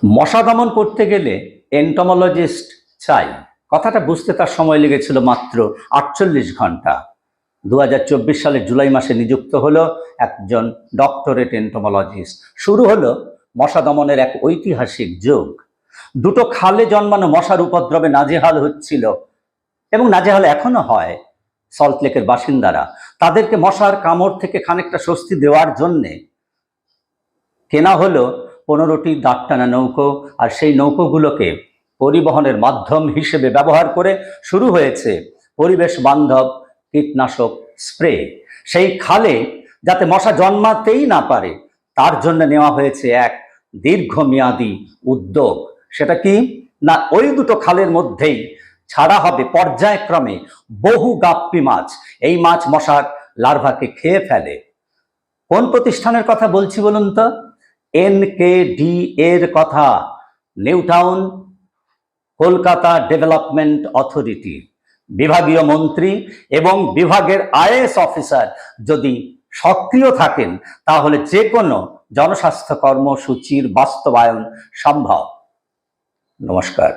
মশা দমন করতে গেলে এন্টোমোলজিস্ট চাই, কথাটা বুঝতে তার সময় লেগেছিল মাত্র 48 ঘন্টা। 2024 সালের জুলাই মাসে নিযুক্ত হলো একজন ডক্টরেট এন্টোমোলজিস্ট। শুরু হলো মশা দমনের এক ঐতিহাসিক যুগ। দুটো খালে জন্মানো মশার উপদ্রবে নাজেহাল হচ্ছিল এবং নাজেহাল এখনো হয় সল্টলেকের বাসিন্দারা। তাদেরকে মশার কামড় থেকে খানিকটা স্বস্তি দেওয়ার জন্যে কেনা হলো 15টি দাঁড় টানা নৌকো, আর সেই নৌকোগুলোকে পরিবহনের মাধ্যম হিসেবে ব্যবহার করে শুরু হয়েছে পরিবেশ বান্ধব কীটনাশক স্প্রে। সেই খালে যাতে মশা জন্মাতেই না পারে তার জন্য নেওয়া হয়েছে এক দীর্ঘমেয়াদী উদ্যোগ। সেটা কি না, ওই দুটো খালের মধ্যেই ছাড়া হবে পর্যায়ক্রমে বহু গাপ্পি মাছ। এই মাছ মশার লার্ভাকে খেয়ে ফেলে। কোন প্রতিষ্ঠানের কথা বলছি বলুন তো? NKD এর কথা, new town Kolkata development authority. বিভাগীয় মন্ত্রী এবং বিভাগের IAS অফিসার যদি সক্রিয় থাকেন তাহলে যে কোনো জনস্বাস্থ্য কর্মসূচির বাস্তবায়ন সম্ভব। নমস্কার।